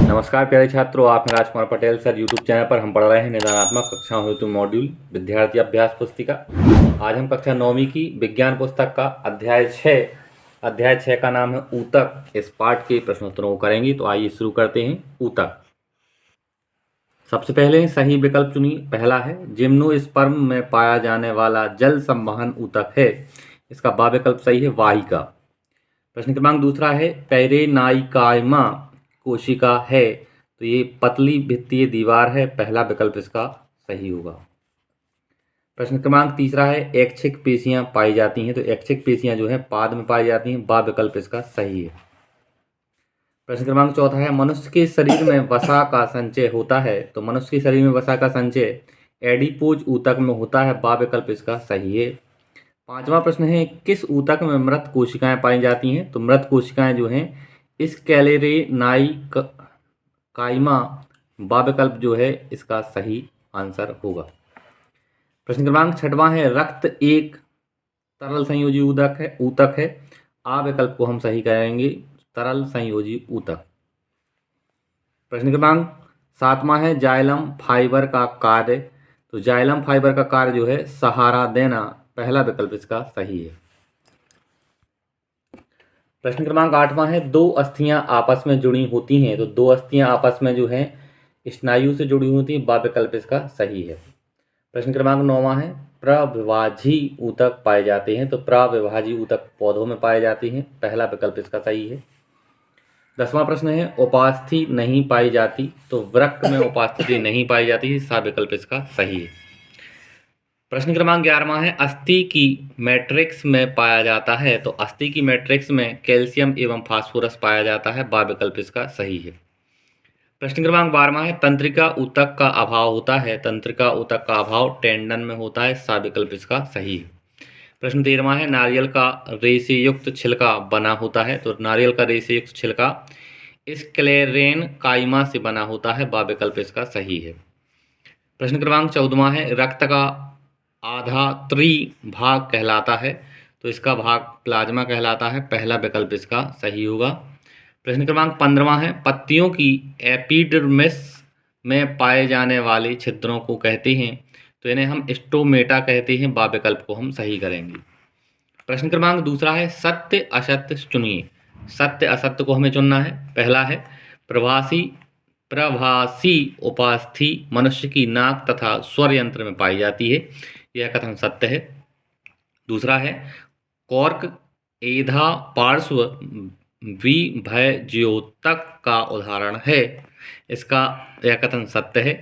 नमस्कार प्यारे छात्रों, आप हैं Rajkumar Patel sir. YouTube channel पर हम पढ़ रहे हैं निदानात्मक कक्षाओं हेतु मॉड्यूल विद्यार्थी अभ्यास पुस्तिका। आज हम कक्षा 9वीं की विज्ञान पुस्तक का अध्याय 6 का नाम है ऊतक। इस पाठ के प्रश्नोत्तरों को करेंगे। तो आइए शुरू करते हैं। ऊतक। सबसे पहले सही विकल्प चुनिए। पहला है जिम्नोस्पर्म में पाया जाने वाला जल संवहन ऊतक है। इसका बा विकल्प सही है, वाहिका। प्रश्न क्रमांक दूसरा है पेरेनाइकाइमा कोशिका है, तो ये पतली भित्तीय दीवार है। पहला विकल्प इसका सही होगा। प्रश्न क्रमांक तीसरा है ऐच्छिक पेशियां पाई जाती हैं, तो ऐच्छिक पेशियां जो है पाद में पाई जाती हैं। बा विकल्प इसका सही है। प्रश्न क्रमांक चौथा है मनुष्य के शरीर में वसा का संचय होता है, तो मनुष्य के शरीर में वसा का संचय एडिपोज ऊतक में होता है। बा विकल्प इसका सही है। पांचवा प्रश्न है किस ऊतक में मृत कोशिकाएं पाई जाती हैं, तो मृत कोशिकाएं जो हैं स्क्लेरेनाइकाइमा। बा विकल्प जो है इसका सही आंसर होगा। प्रश्न क्रमांक छठवां है रक्त एक तरल संयोजी ऊतक है। आ विकल्प को हम सही करेंगे, तरल संयोजी ऊतक। प्रश्न क्रमांक सातवां है जाइलम फाइबर का कार्य, तो जाइलम फाइबर का कार्य जो है सहारा देना। पहला विकल्प इसका सही है। प्रश्न क्रमांक आठवां है दो अस्थियां आपस में जुड़ी होती हैं, तो दो अस्थियां आपस में जो है स्नायु से जुड़ी होती हैं। बा विकल्प इसका सही है। प्रश्न क्रमांक नौवां है प्रविभाजी ऊतक पाए जाते हैं, तो प्रविभाजी ऊतक पौधों में पाए जाते हैं। पहला विकल्प इसका सही है। 10वां प्रश्न है उपास्थि नहीं पाई जाती, तो वृक्क में उपास्थि नहीं पाई जाती है। सा विकल्प इसका सही है। प्रश्न क्रमांक 11वां है अस्थि की मैट्रिक्स में पाया जाता है, तो अस्थि की मैट्रिक्स में कैल्शियम एवं फास्फोरस पाया जाता है। बा विकल्प इसका सही है। प्रश्न क्रमांक 12वां है तंत्रिका ऊतक का अभाव होता है, तंत्रिका ऊतक का अभाव टेंडन में होता है। सा विकल्प इसका सही है। प्रश्न 13वां है नारियल का रेशे युक्त छिलका बना होता है, तो नारियल का रेशे युक्त छिलका स्क्लेरेनकाइमा से बना होता है। बा विकल्प इसका सही है। प्रश्न क्रमांक 14वां है रक्त का आधा त्रिभाग कहलाता है, तो इसका भाग प्लाज्मा कहलाता है। पहला विकल्प इसका सही होगा। प्रश्न क्रमांक 15वां है पत्तियों की एपिडर्मिस में पाए जाने वाले छिद्रों को कहते हैं, तो इन्हें हम स्टोमेटा कहते हैं। बा विकल्प को हम सही करेंगे। प्रश्न क्रमांक दूसरा है सत्य असत्य चुनिए। सत्य असत्य को हमें चुनना है। पहला है प्रभासी उपास्थि मनुष्य की नाक तथा स्वर यंत्र में पाई जाती है। यह कथन सत्य है। दूसरा है कॉर्क एधा पार्श्व विभज्योतक का उदाहरण है। यह कथन सत्य है।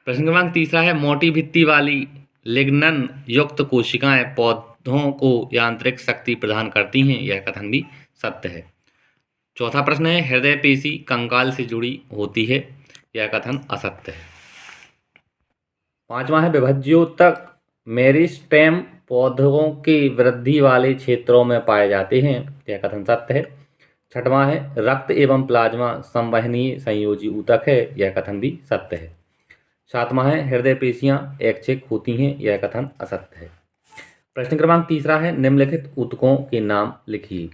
प्रश्न क्रमांक तीसरा है मोटी भित्ति वाली लिग्नन युक्त कोशिकाएं पौधों को यांत्रिक शक्ति प्रदान करती हैं। यह कथन भी सत्य है। चौथा प्रश्न है हृदय पेशी कंकाल से जुड़ी होती है। यह कथन असत्य है। पांचवा है विभज्योतक मेरिस्टेम पौधों के वृद्धि वाले क्षेत्रों में पाए जाते हैं। यह कथन सत्य है। छठवां है रक्त एवं प्लाज्मा संवहनीय संयोजी ऊतक है। यह कथन भी सत्य है। सातवां है हृदय पेशियां ऐच्छिक होती हैं। यह कथन असत्य है। प्रश्न क्रमांक तीसरा है निम्नलिखित ऊतकों के नाम लिखिए।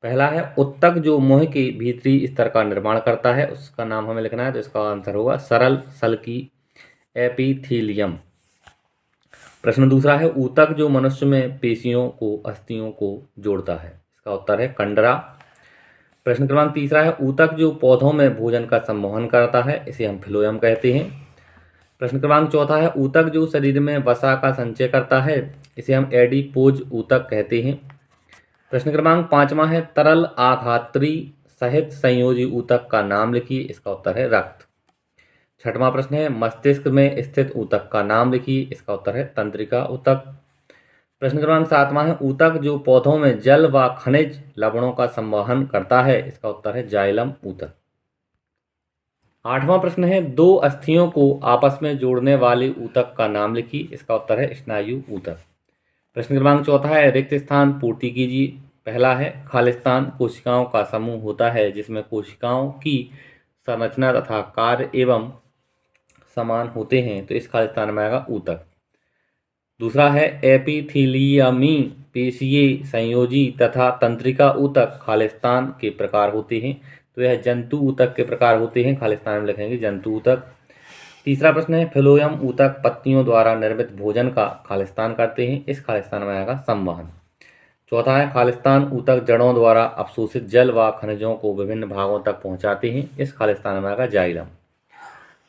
पहला है ऊतक जो मुंह के भीतरी स्तर का निर्माण करता है, उसका नाम हमें लिखना है, तो इसका आंसर होगा सरल सल्की एपिथीलियम। प्रश्न दूसरा है ऊतक जो मनुष्य में पेशियों को अस्थियों को जोड़ता है, इसका उत्तर है कंडरा। प्रश्न क्रमांक तीसरा है ऊतक जो पौधों में भोजन का संवहन करता है, इसे हम फिलोयम कहते हैं। प्रश्न क्रमांक चौथा है ऊतक जो शरीर में वसा का संचय करता है, इसे हम एडिपोज ऊतक कहते हैं। प्रश्न क्रमांक पांचवा है तरल आघात्री सहित संयोजी ऊतक का नाम लिखिए। इसका उत्तर है रक्त। छठवां प्रश्न है मस्तिष्क में स्थित ऊतक का नाम लिखिए। इसका उत्तर है तंत्रिका ऊतक। प्रश्न क्रमांक सातवां है ऊतक जो पौधों में जल व खनिज लवणों का संवहन करता है, इसका उत्तर है जाइलम ऊतक। आठवां प्रश्न है दो अस्थियों को आपस में जोड़ने वाले ऊतक का नाम लिखिए। इसका उत्तर है स्नायु ऊतक। प्रश्न क्रमांक चौथा है रिक्त स्थान पूर्ति कीजिए। पहला है खालिस्तान कोशिकाओं का समूह होता है जिसमें कोशिकाओं की संरचना तथा कार्य एवं समान होते हैं, तो इस खालिस्तान में आएगा ऊतक। दूसरा है एपिथीलियमी पेशीय संयोजी तथा तंत्रिका ऊतक खालिस्तान के प्रकार होते हैं। तो यह जंतु ऊतक के प्रकार होते हैं, खालिस्तान में लिखेंगे जंतु ऊतक। तीसरा प्रश्न है फिलोयम ऊतक पत्तियों द्वारा निर्मित भोजन का खालिस्तान करते हैं, इस खालिस्तान में आएगा संवहन। चौथा है खालिस्तान ऊतक जड़ों द्वारा अवशोषित जल व खनिजों को विभिन्न भागों तक पहुंचाते हैं, इस खालिस्तान में आएगा जाइलम।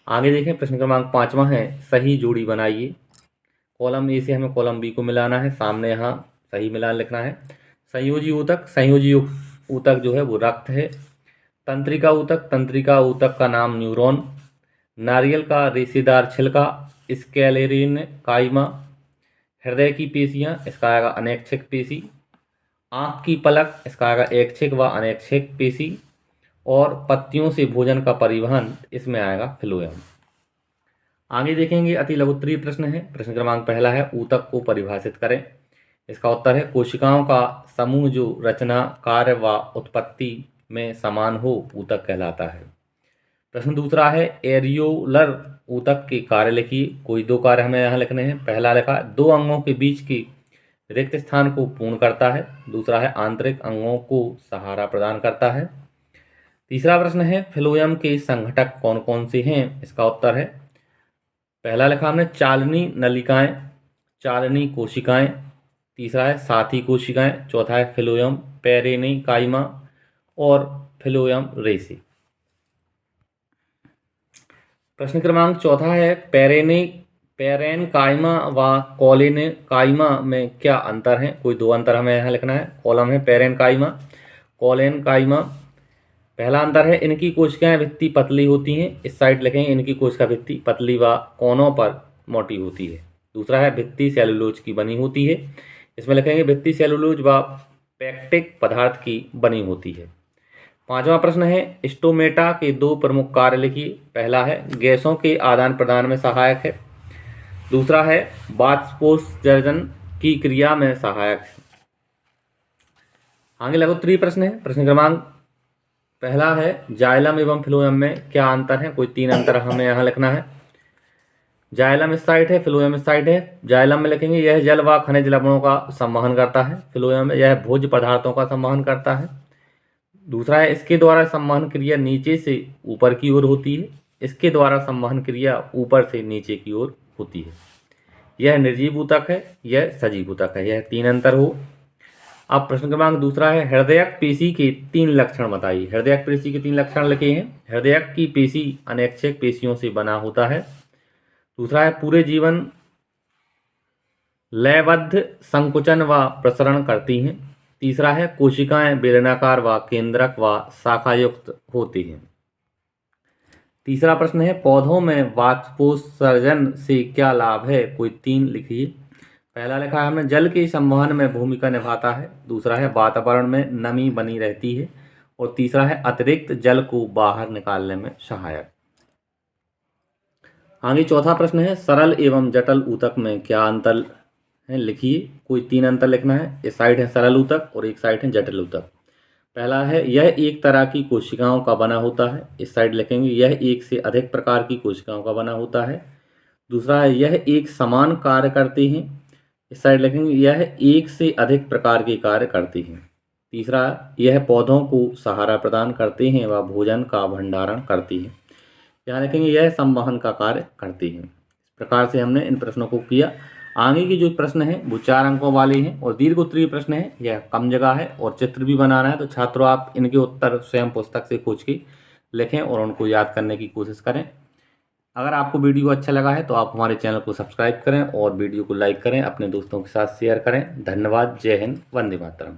आगे देखें प्रश्न क्रमांक 5वां है सही जोड़ी बनाइए। कॉलम ए से हमें कॉलम बी को मिलाना है, सामने यहाँ सही मिलान लिखना है। संयोजी ऊतक, संयोजी ऊतक जो है वो रक्त है। तंत्रिका ऊतक, तंत्रिका ऊतक का नाम न्यूरॉन। नारियल का रेशेदार छिलका, स्क्लेरिन काइमा। हृदय की पेशियाँ, इसका आएगा अनैच्छिक पेशी। आँख की पलक, इसका आएगा ऐच्छिक व अनैच्छिक पेशी। और पत्तियों से भोजन का परिवहन, इसमें आएगा फ्लोएम। आगे देखेंगे अति लघुत्तरीय प्रश्न है। प्रश्न क्रमांक पहला है ऊतक को परिभाषित करें, इसका उत्तर है कोशिकाओं का समूह जो रचना, कार्य व उत्पत्ति में समान हो ऊतक कहलाता है। प्रश्न दूसरा है एरियोलर ऊतक के कार्य लिखिए। कोई दो कार्य हमें यहाँ लिखने हैं। पहला लिखा दो अंगों के बीच के रिक्त स्थान को पूर्ण करता है। दूसरा है आंतरिक अंगों को सहारा प्रदान करता है। तीसरा प्रश्न है फ्लोएम के संघटक कौन कौन से हैं, इसका उत्तर है पहला लिखा हमने चालनी नलिकाएं, चालनी कोशिकाएं। तीसरा है साथी कोशिकाएं। चौथा है फ्लोएम पेरेनिकाइमा और फ्लोएम रेसे। प्रश्न क्रमांक चौथा है पेरेनकाइमा व कॉलेनकाइमा में क्या अंतर है। कोई दो अंतर हमें यहाँ लिखना है। कॉलम है पेरेनकाइमा, कॉलेनकाइमा। पहला अंतर है इनकी कोशिकाएं भित्ति पतली होती हैं, इस साइड लिखेंगे इनकी कोशिका भित्ति पतली व कोनों पर मोटी होती है। दूसरा है भित्ति सेलुलोज की बनी होती है, इसमें लिखेंगे भित्ति सेलुलोज व पैक्टिक पदार्थ की बनी होती है। पांचवा प्रश्न है स्टोमेटा के दो प्रमुख कार्य लिखिए। पहला है गैसों के आदान प्रदान में सहायक है। दूसरा है वाष्पोत्सर्जन की क्रिया में सहायक है। आगे लघुत्तरीय प्रश्न है। प्रश्न क्रमांक पहला है जाइलम एवं फ्लोएम में क्या अंतर है। कोई तीन अंतर हमें यहाँ लिखना है। जाइलम इस साइड है, फ्लोएम इस साइड है। जाइलम में लिखेंगे यह जल व खनिज लवणों का संवहन करता है। फ्लोएम में यह भोज्य पदार्थों का संवहन करता है। दूसरा है इसके द्वारा संवहन क्रिया नीचे से ऊपर की ओर होती है, इसके द्वारा संवहन क्रिया ऊपर से नीचे की ओर होती है। यह निर्जीव ऊतक है, यह सजीव ऊतक है। यह तीन अंतर हो। अब प्रश्न क्रमांक दूसरा है हृदयक पेशी के तीन लक्षण बताइए। हृदयक पेशी के तीन लक्षण लिखे हैं। हृदयक की पेशी अनैच्छिक पेशियों से बना होता है। दूसरा है पूरे जीवन लयबद्ध संकुचन व प्रसरण करती हैं। तीसरा है कोशिकाएं बेलनाकार व केंद्रक व शाखायुक्त होती हैं। तीसरा प्रश्न है पौधों में वाष्पोत्सर्जन से क्या लाभ है। कोई तीन लिखिए। पहला लिखा है हमने जल के संवहन में भूमिका निभाता है। दूसरा है वातावरण में नमी बनी रहती है। और तीसरा है अतिरिक्त जल को बाहर निकालने में सहायक। आगे चौथा प्रश्न है सरल एवं जटिल ऊतक में क्या अंतर है लिखिए। कोई तीन अंतर लिखना है। इस साइड है सरल ऊतक और एक साइड है जटिल ऊतक। पहला है यह एक तरह की कोशिकाओं का बना होता है, इस साइड लिखेंगे यह एक से अधिक प्रकार की कोशिकाओं का बना होता है। दूसरा है यह एक समान कार्य करते हैं, इस साइड लिखेंगे यह एक से अधिक प्रकार के कार्य करते हैं। तीसरा यह पौधों को सहारा प्रदान करते हैं व भोजन का भंडारण करती हैं, यहाँ लिखेंगे यह संवहन का कार्य करती हैं। इस प्रकार से हमने इन प्रश्नों को किया। आगे की जो प्रश्न है वो 4 अंकों वाले हैं और दीर्घ उत्तरीय प्रश्न है, यह कम जगह है और चित्र भी बनाना है। तो छात्रों आप इनके उत्तर स्वयं पुस्तक से खोज के लिखें और उनको याद करने की कोशिश करें। अगर आपको वीडियो अच्छा लगा है तो आप हमारे चैनल को सब्सक्राइब करें और वीडियो को लाइक करें, अपने दोस्तों के साथ शेयर करें। धन्यवाद। जय हिंद, वंदे मातरम।